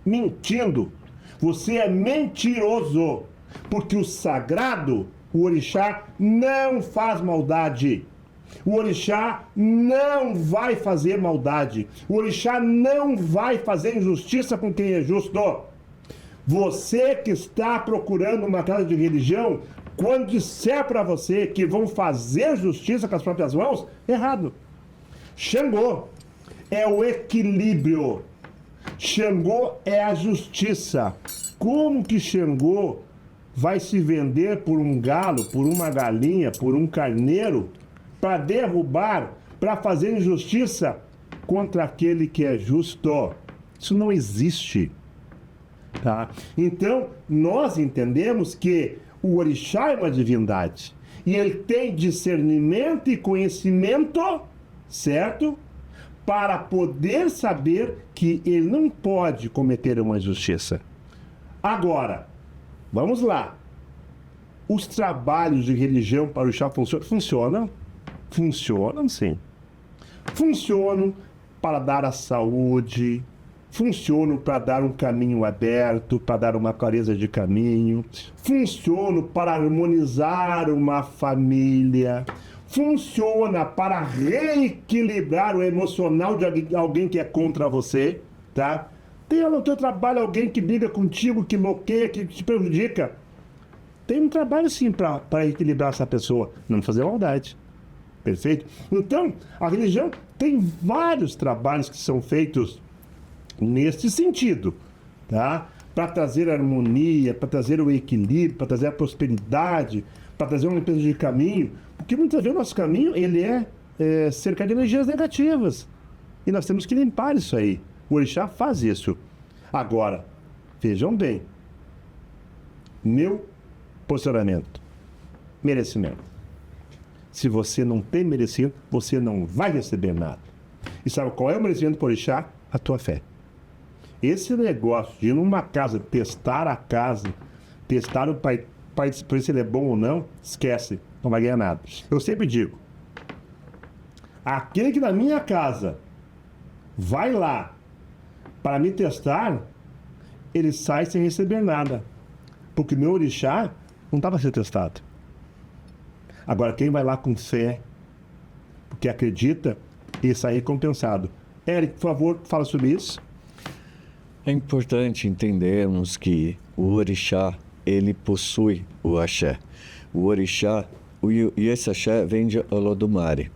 Mentindo. Você é mentiroso. Porque o sagrado, o orixá, não faz maldade. O orixá não vai fazer maldade. O orixá não vai fazer injustiça com quem é justo. Você que está procurando uma casa de religião, quando disser para você que vão fazer justiça com as próprias mãos, errado. Xangô é o equilíbrio. Xangô é a justiça. Como que Xangô vai se vender por um galo, por uma galinha, por um carneiro, para derrubar, para fazer injustiça contra aquele que é justo? Isso não existe. Tá? Então, nós entendemos que o orixá é uma divindade. E ele tem discernimento e conhecimento, certo? Para poder saber que ele não pode cometer uma injustiça. Agora, vamos lá. Os trabalhos de religião para o orixá funcionam? Funcionam? Funcionam, sim. Funcionam para dar a saúde, funcionam para dar um caminho aberto, para dar uma clareza de caminho, funcionam para harmonizar uma família, funciona para reequilibrar o emocional de alguém que é contra você, tá? Tem no teu trabalho alguém que briga contigo, que bloqueia, que te prejudica. Tem um trabalho sim para equilibrar essa pessoa, não fazer maldade. Perfeito? Então, a religião tem vários trabalhos que são feitos nesse sentido, tá? Para trazer harmonia, para trazer o equilíbrio, para trazer a prosperidade, para trazer uma limpeza de caminho, porque muitas vezes o nosso caminho ele é cercado de energias negativas e nós temos que limpar isso aí. O orixá faz isso. Agora, vejam bem, meu posicionamento, merecimento. Se você não tem merecimento, você não vai receber nada. E sabe qual é o merecimento do orixá? A tua fé. Esse negócio de ir numa casa, testar a casa, testar o pai para ver se ele é bom ou não, esquece, não vai ganhar nada. Eu sempre digo, aquele que na minha casa vai lá para me testar, ele sai sem receber nada. Porque meu orixá não estava sendo testado. Agora, quem vai lá com fé, porque acredita, e sai recompensado. Eric, por favor, fala sobre isso. É importante entendermos que o orixá, ele possui o axé. O orixá, e esse axé vem de Olodumare.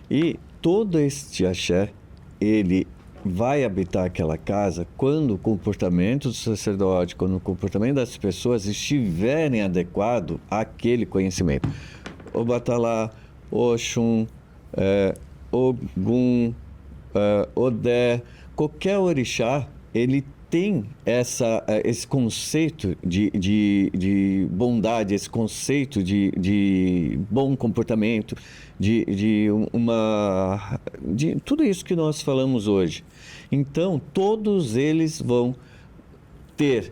E todo este axé, ele vai habitar aquela casa quando o comportamento do sacerdote, quando o comportamento das pessoas estiverem adequado àquele conhecimento. Obatalá, Oxum, Ogum, Odé, qualquer orixá, ele tem esse conceito de bondade, esse conceito de bom comportamento, de tudo isso que nós falamos hoje. Então, todos eles vão ter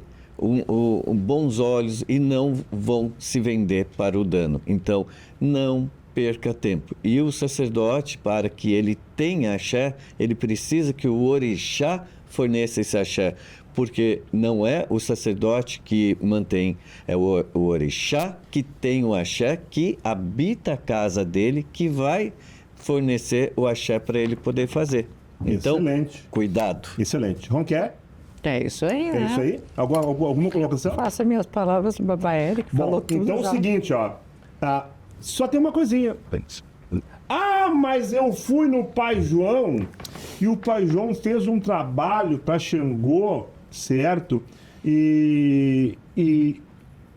bons olhos e não vão se vender para o dano. Então, não perca tempo. E o sacerdote, para que ele tenha axé, ele precisa que o orixá forneça esse axé, porque não é o sacerdote que mantém, é o orixá que tem o axé, que habita a casa dele, que vai fornecer o axé para ele poder fazer. Então, excelente. Cuidado. Excelente. Ronquer? É isso aí, né? É isso aí? Alguma colocação? Faça minhas palavras, o Baba Eric falou tudo. Então é já. o seguinte, ó. Só tem uma coisinha. Mas eu fui no Pai João e o Pai João fez um trabalho para Xangô, certo? E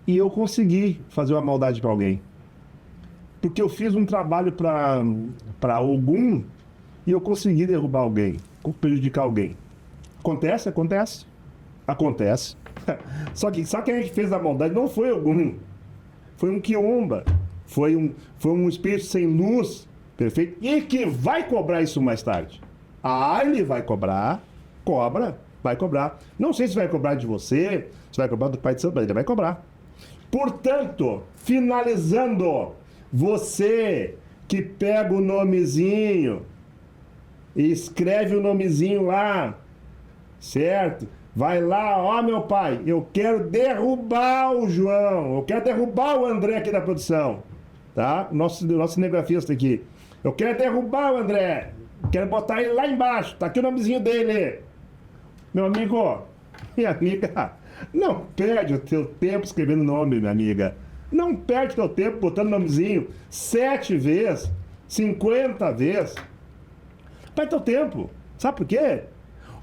eu consegui fazer uma maldade para alguém. Porque eu fiz um trabalho para Ogum e eu consegui derrubar alguém, prejudicar alguém. Acontece? Acontece. Acontece. Só que sabe quem é que fez a maldade? Não foi Ogum. Foi um quiomba. Foi um espírito sem luz. Perfeito? E que vai cobrar isso mais tarde. Ele vai cobrar. Vai cobrar. Não sei se vai cobrar de você, se vai cobrar do Pai de Santo, mas ele vai cobrar. Portanto, finalizando, você que pega o nomezinho e escreve o nomezinho lá, certo? Vai lá, meu pai, eu quero derrubar o João, eu quero derrubar o André aqui da produção, tá? Nosso cinegrafista aqui. Eu quero derrubar o André, quero botar ele lá embaixo, tá aqui o nomezinho dele. Meu amigo, minha amiga, não perde o teu tempo escrevendo nome, minha amiga. Não perde o teu tempo botando nomezinho 7 vezes, 50 vezes. Perde teu tempo. Sabe por quê?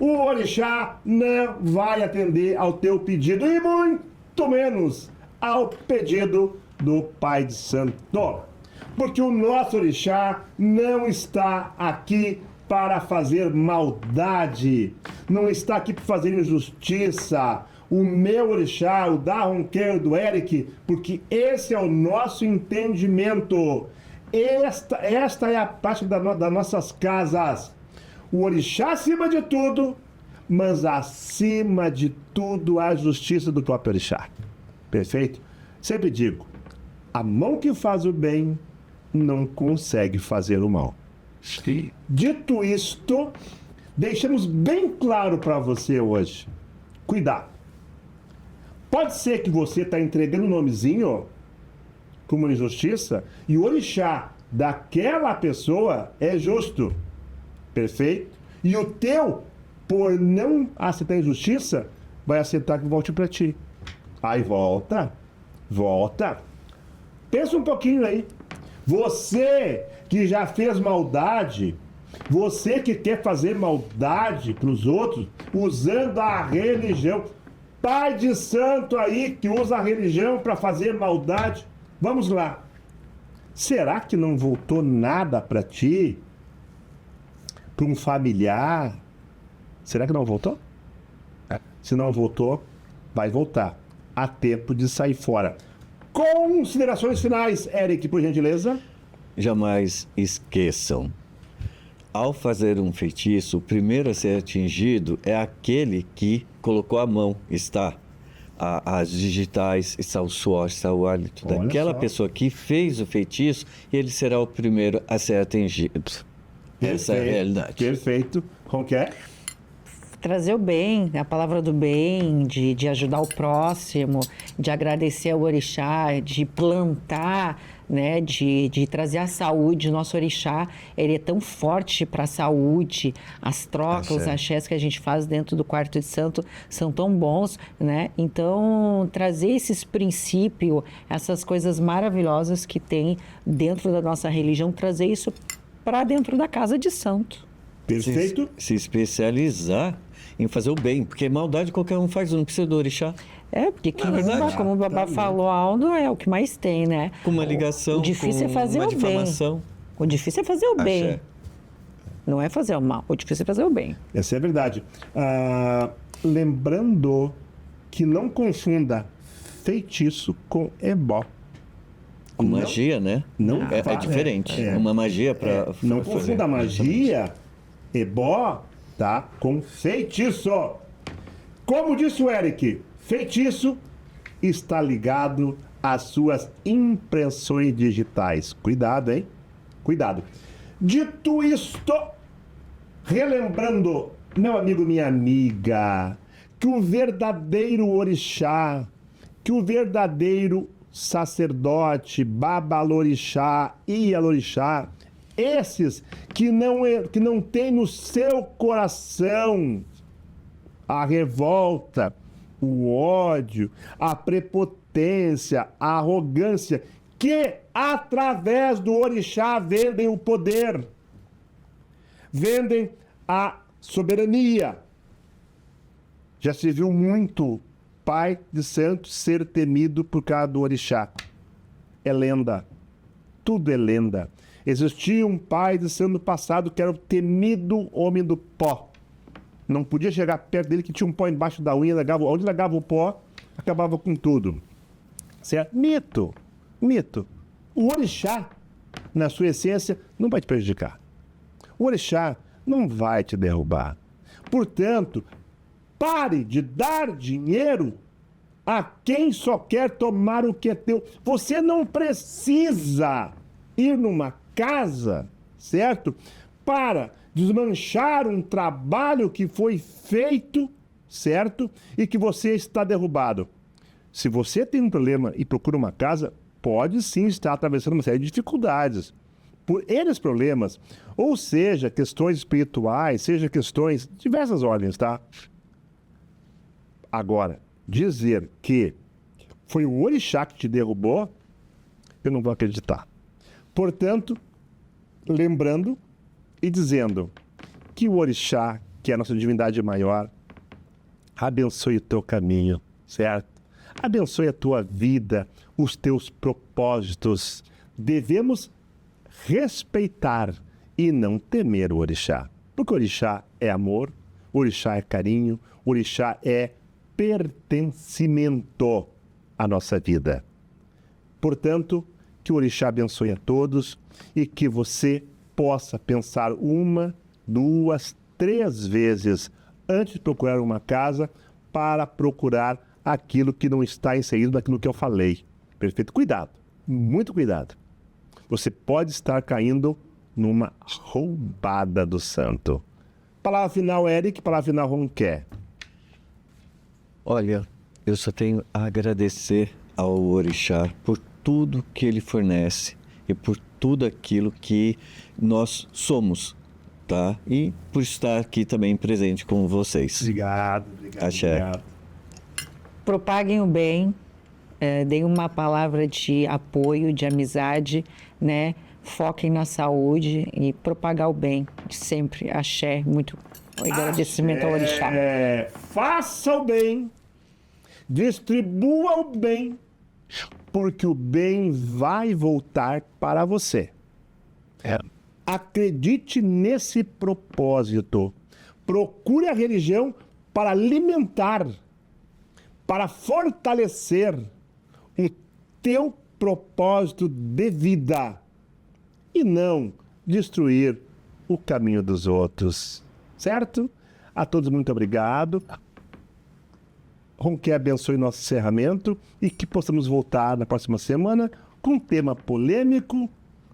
o orixá não vai atender ao teu pedido e muito menos ao pedido do Pai de Santo. Porque o nosso orixá não está aqui para fazer maldade, não está aqui para fazer injustiça. O meu orixá, o da Ronqueiro, do Eric, porque esse é o nosso entendimento. Esta é a parte das nossas casas. O orixá acima de tudo, mas acima de tudo a justiça do próprio orixá. Perfeito? Sempre digo, a mão que faz o bem não consegue fazer o mal. Sim. Dito isto, deixamos bem claro para você hoje. Cuidado. Pode ser que você está entregando um nomezinho como injustiça e o orixá daquela pessoa é justo. Perfeito? E o teu, por não aceitar injustiça, vai aceitar que volte para ti. Aí volta. Pensa um pouquinho aí. Você que já fez maldade, você que quer fazer maldade para os outros, usando a religião. Pai de santo aí que usa a religião para fazer maldade. Vamos lá. Será que não voltou nada para ti? Para um familiar? Será que não voltou? Se não voltou, vai voltar. Há tempo de sair fora. Considerações finais, Eric, por gentileza. Jamais esqueçam. Ao fazer um feitiço, o primeiro a ser atingido é aquele que colocou a mão, está as digitais, está o suor, está o hálito daquela pessoa que fez o feitiço, e ele será o primeiro a ser atingido. Essa é a realidade. Perfeito. Ronquer? Trazer o bem, a palavra do bem, de ajudar o próximo, de agradecer ao orixá, de plantar, né, de trazer a saúde. Nosso orixá, ele é tão forte para a saúde, as trocas, os axés que a gente faz dentro do quarto de santo são tão bons, né? Então, trazer esses princípios, essas coisas maravilhosas que tem dentro da nossa religião, trazer isso para dentro da casa de santo. Perfeito. Se especializar em fazer o bem, porque maldade qualquer um faz, não precisa do orixá. Porque como o Babá falou, Aldo, é o que mais tem, né? Com uma ligação, o difícil com é fazer uma o difamação. bem. O difícil é fazer o bem. Axé. Não é fazer o mal. O difícil é fazer o bem. Essa é a verdade. Lembrando que não confunda feitiço com ebó. Com magia, né? Não é diferente. Uma magia para não confunda magia, ebó, tá? Com feitiço. Como disse o Eric, feitiço está ligado às suas impressões digitais. Cuidado, hein? Cuidado. Dito isto, relembrando, meu amigo, minha amiga, que o verdadeiro orixá, que o verdadeiro sacerdote, babalorixá e ialorixá, esses que não tem no seu coração a revolta, o ódio, a prepotência, a arrogância, que através do orixá vendem o poder, vendem a soberania. Já se viu muito pai de santo ser temido por causa do orixá. É lenda. Tudo é lenda. Existia um pai de santo passado que era o temido homem do pó. Não podia chegar perto dele, que tinha um pó embaixo da unha, onde largava o pó, acabava com tudo. Certo? Mito. Mito. O orixá, na sua essência, não vai te prejudicar. O orixá não vai te derrubar. Portanto, pare de dar dinheiro a quem só quer tomar o que é teu. Você não precisa ir numa casa, certo? Para desmanchar um trabalho que foi feito, certo? E que você está derrubado. Se você tem um problema e procura uma casa, pode sim estar atravessando uma série de dificuldades. Por eles problemas, ou seja, questões espirituais, seja questões de diversas ordens, tá? Agora, dizer que foi o orixá que te derrubou, eu não vou acreditar. Portanto, lembrando e dizendo que o orixá que é a nossa divindade maior, abençoe o teu caminho, certo? Abençoe a tua vida, os teus propósitos. Devemos respeitar e não temer o orixá. Porque o orixá é amor, o orixá é carinho, o orixá é pertencimento à nossa vida. Portanto, que o orixá abençoe a todos e que você possa pensar 1, 2, 3 vezes antes de procurar uma casa para procurar aquilo que não está inserido naquilo que eu falei. Perfeito? Cuidado, muito cuidado. Você pode estar caindo numa roubada do santo. Palavra final, Eric. Palavra final, Ronquer. Olha, eu só tenho a agradecer ao orixá por tudo que ele fornece e por tudo aquilo que nós somos, tá? E por estar aqui também presente com vocês. Obrigado. Axé. Obrigado. Propaguem o bem, deem uma palavra de apoio, de amizade, né? Foquem na saúde e propagar o bem sempre. Axé, muito agradecimento ao orixá. Faça o bem, distribua o bem, porque o bem vai voltar para você. Acredite nesse propósito. Procure a religião para alimentar, para fortalecer o teu propósito de vida e não destruir o caminho dos outros. Certo? A todos muito obrigado. Ronquer abençoe nosso encerramento e que possamos voltar na próxima semana com um tema polêmico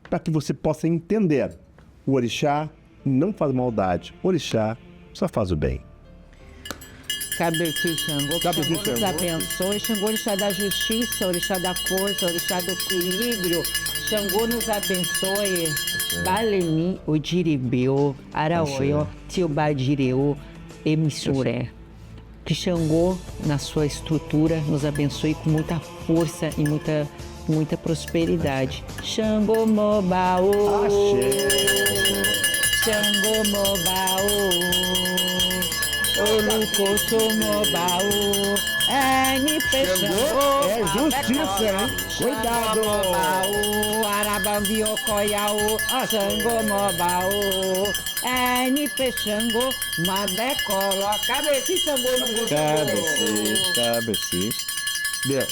para que você possa entender. O orixá não faz maldade, o orixá só faz o bem. Cabeça Xangô, que Cabeça Xangô nos Xangô. abençoe. Xangô, orixá da justiça, orixá da força, orixá do equilíbrio. Xangô nos abençoe. Baleni, Odiribeu, Araoió, Tiobadireu, Emissuré. Que Xangô, na sua estrutura, nos abençoe com muita força e muita prosperidade. Xangô Mobaô. Xangô Mobaô. Olucoso Mobaô. NP Xangô. É justiça, hein? Cuidado! Mobaô. Arabambio Coiaô. Xangô Mobaô. NP Xangô. Mabé coloca. Cabeça Xangô no Cabeci. Deu.